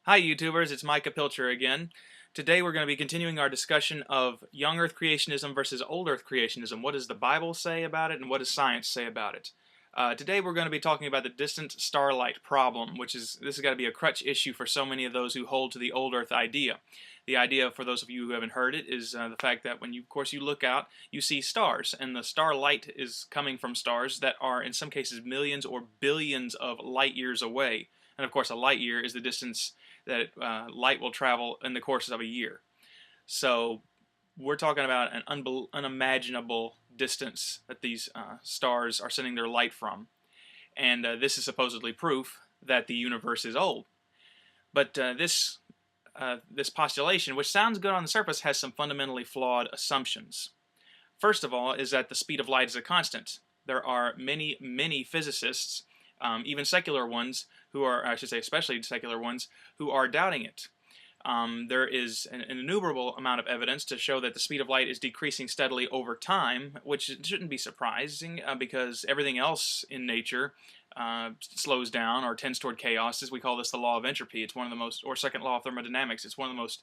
Hi YouTubers, it's Micah Pilcher again. Today we're going to be continuing our discussion of young Earth creationism versus old Earth creationism. What does the Bible say about it and what does science say about it? Today we're going to be talking about the distant starlight problem, this has got to be a crutch issue for so many of those who hold to the old Earth idea. The idea, for those of you who haven't heard it, is the fact that when you, of course, you look out, you see stars, and the starlight is coming from stars that are, in some cases, millions or billions of light years away. And of course, a light year is the distance that light will travel in the course of a year. So we're talking about an unimaginable distance that these stars are sending their light from. And this is supposedly proof that the universe is old. But this postulation, which sounds good on the surface, has some fundamentally flawed assumptions. First of all is that the speed of light is a constant. There are many, many physicists, even secular ones, who are, I should say especially secular ones, who are doubting it. There is an innumerable amount of evidence to show that the speed of light is decreasing steadily over time, which shouldn't be surprising because everything else in nature slows down or tends toward chaos. As we call this the law of entropy. It's one of the most, or second law of thermodynamics. It's one of the most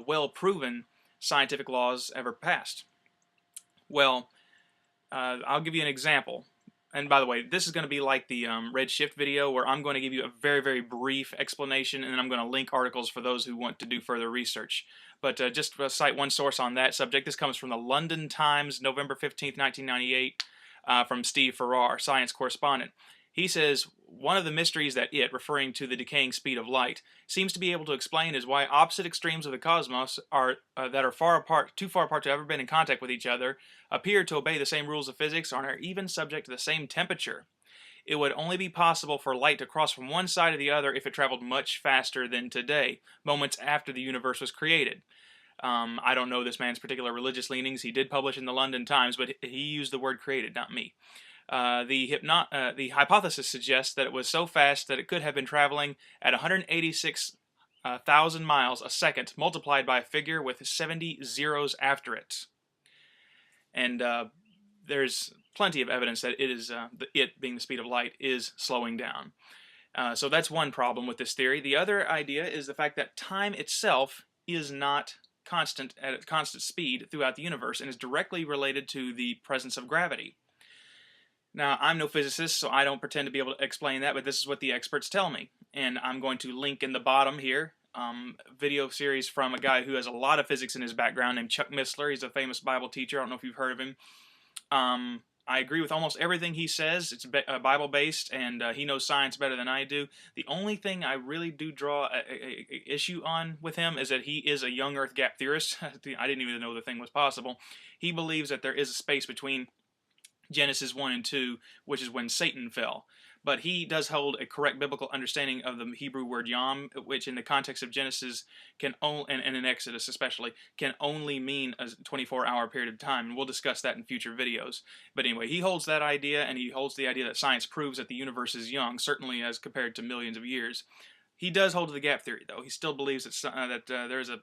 well-proven scientific laws ever passed. Well, I'll give you an example. And by the way, this is going to be like the Redshift video where I'm going to give you a very, very brief explanation, and then I'm going to link articles for those who want to do further research. But just to cite one source on that subject, this comes from the London Times, November 15th, 1998, from Steve Farrar, science correspondent. He says, one of the mysteries that it, referring to the decaying speed of light, seems to be able to explain is why opposite extremes of the cosmos are that are far apart, too far apart to have ever been in contact with each other, appear to obey the same rules of physics and are even subject to the same temperature. It would only be possible for light to cross from one side to the other if it traveled much faster than today, moments after the universe was created. I don't know this man's particular religious leanings. He did publish in the London Times, but he used the word created, not me. The hypothesis suggests that it was so fast that it could have been traveling at 186,000 miles a second, multiplied by a figure with 70 zeros after it. And there's plenty of evidence that it is it being the speed of light is slowing down. So that's one problem with this theory. The other idea is the fact that time itself is not constant at a constant speed throughout the universe and is directly related to the presence of gravity. Now, I'm no physicist, so I don't pretend to be able to explain that, but this is what the experts tell me. And I'm going to link in the bottom here video series from a guy who has a lot of physics in his background named Chuck Missler. He's a famous Bible teacher. I don't know if you've heard of him. I agree with almost everything he says. It's Bible-based, and he knows science better than I do. The only thing I really do draw a issue on with him is that he is a young Earth gap theorist. I didn't even know the thing was possible. He believes that there is a space between Genesis 1 and 2, which is when Satan fell. But he does hold a correct biblical understanding of the Hebrew word yom, which in the context of Genesis can only, and in Exodus especially, can only mean a 24-hour period of time. And we'll discuss that in future videos. But anyway, he holds that idea, and he holds the idea that science proves that the universe is young, certainly as compared to millions of years. He does hold to the gap theory, though. He still believes that there's a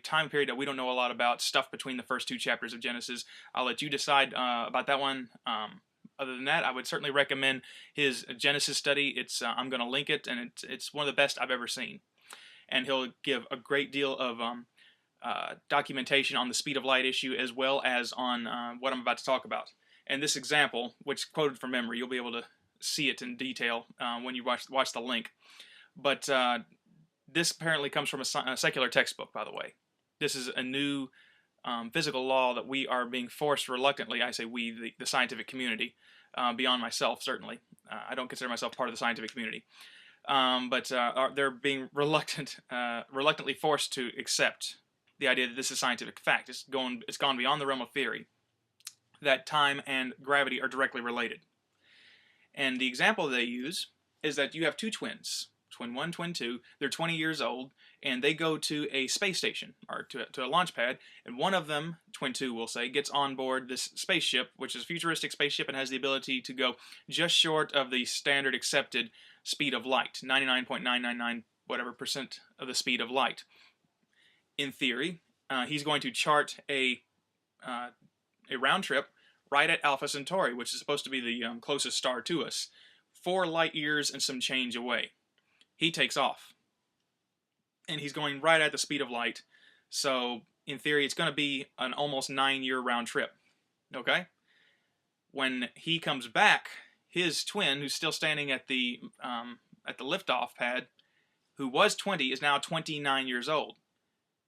time period that we don't know a lot about, stuff between the first two chapters of Genesis. I'll let you decide about that one. Other than that, I would certainly recommend his Genesis study. I'm going to link it, and it's one of the best I've ever seen. And he'll give a great deal of documentation on the speed of light issue as well as on what I'm about to talk about. And this example, which quoted from memory, you'll be able to see it in detail when you watch the link. But this apparently comes from a secular textbook, by the way. This is a new physical law that we are being forced reluctantly, I say we, the scientific community, beyond myself, certainly. I don't consider myself part of the scientific community. But they're being reluctantly forced to accept the idea that this is scientific fact. It's gone beyond the realm of theory, that time and gravity are directly related. And the example they use is that you have two twins. Twin 1, Twin 2, they're 20 years old, and they go to a space station, or to a launch pad, and one of them, Twin 2 we'll say, gets on board this spaceship, which is a futuristic spaceship and has the ability to go just short of the standard accepted speed of light, 99.999 whatever percent of the speed of light. In theory, he's going to chart a round trip right at Alpha Centauri, which is supposed to be the closest star to us, 4 light years and some change away. He takes off. and he's going right at the speed of light. So in theory, it's going to be an almost 9-year round trip. Okay? When he comes back, his twin, who's still standing at the liftoff pad, who was 20, is now 29 years old.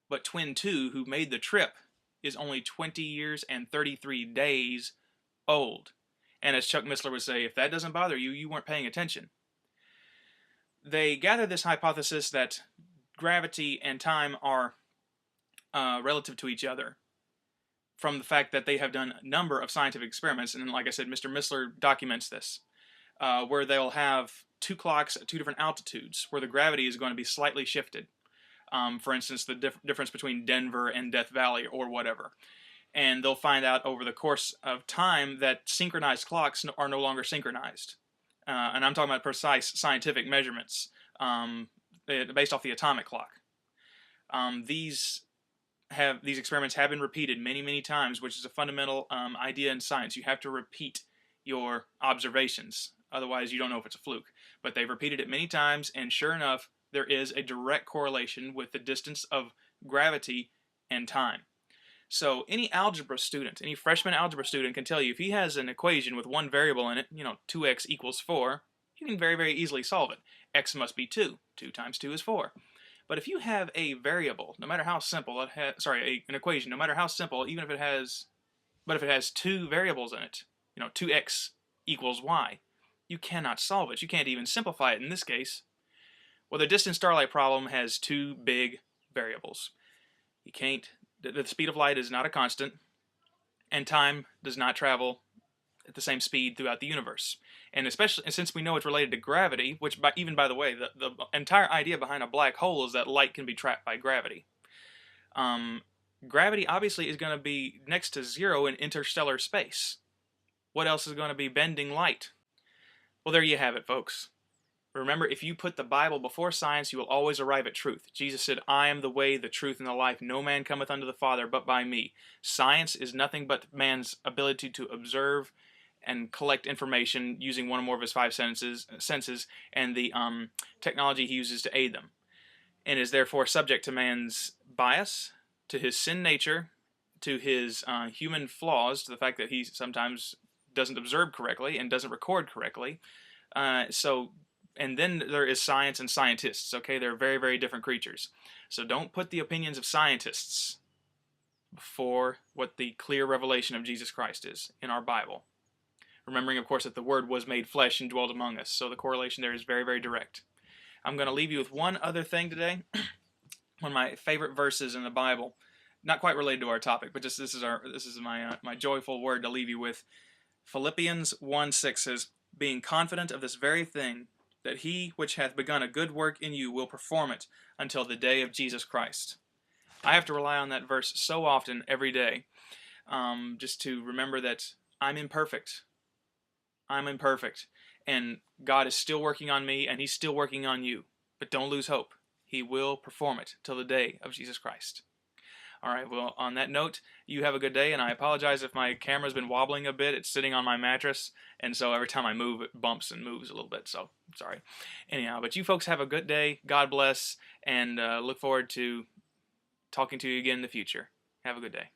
But twin 2, who made the trip, is only 20 years and 33 days old. And as Chuck Missler would say, if that doesn't bother you, you weren't paying attention. They gather this hypothesis that gravity and time are relative to each other from the fact that they have done a number of scientific experiments, and like I said, Mr. Missler documents this, where they'll have 2 clocks at 2 different altitudes, where the gravity is going to be slightly shifted. For instance, the difference between Denver and Death Valley or whatever. And they'll find out over the course of time that synchronized clocks are no longer synchronized. And I'm talking about precise scientific measurements based off the atomic clock. These experiments have been repeated many, many times, which is a fundamental idea in science. You have to repeat your observations. Otherwise, you don't know if it's a fluke. But they've repeated it many times, and sure enough, there is a direct correlation with the distance of gravity and time. So any algebra student, any freshman algebra student can tell you if he has an equation with one variable in it, 2x equals 4, you can very, very easily solve it. X must be 2. 2 times 2 is 4. But if you have a variable, no matter how simple, an equation, no matter how simple, even if it has 2 variables in it, 2x equals y, you cannot solve it. You can't even simplify it in this case. Well, the distant starlight problem has 2 big variables. You can't. The speed of light is not a constant, and time does not travel at the same speed throughout the universe. And especially since we know it's related to gravity, which even by the way, the entire idea behind a black hole is that light can be trapped by gravity. Gravity obviously is going to be next to 0 in interstellar space. What else is going to be bending light? Well, there you have it, folks. Remember, if you put the Bible before science, you will always arrive at truth. Jesus said, I am the way, the truth, and the life. No man cometh unto the Father but by me. Science is nothing but man's ability to observe and collect information using one or more of his 5 senses and the technology he uses to aid them. And is therefore subject to man's bias, to his sin nature, to his human flaws, to the fact that he sometimes doesn't observe correctly and doesn't record correctly. And then there is science and scientists, okay? They're very, very different creatures. So don't put the opinions of scientists before what the clear revelation of Jesus Christ is in our Bible. Remembering, of course, that the Word was made flesh and dwelt among us. So the correlation there is very, very direct. I'm going to leave you with one other thing today. One of my favorite verses in the Bible. Not quite related to our topic, but just this is my joyful word to leave you with. Philippians 1:6 says, being confident of this very thing, that he which hath begun a good work in you will perform it until the day of Jesus Christ. I have to rely on that verse so often every day, just to remember that I'm imperfect. I'm imperfect, and God is still working on me, and he's still working on you. But don't lose hope. He will perform it till the day of Jesus Christ. All right, well, on that note, you have a good day, and I apologize if my camera's been wobbling a bit. It's sitting on my mattress, and so every time I move, it bumps and moves a little bit, so sorry. Anyhow, but you folks have a good day. God bless, and look forward to talking to you again in the future. Have a good day.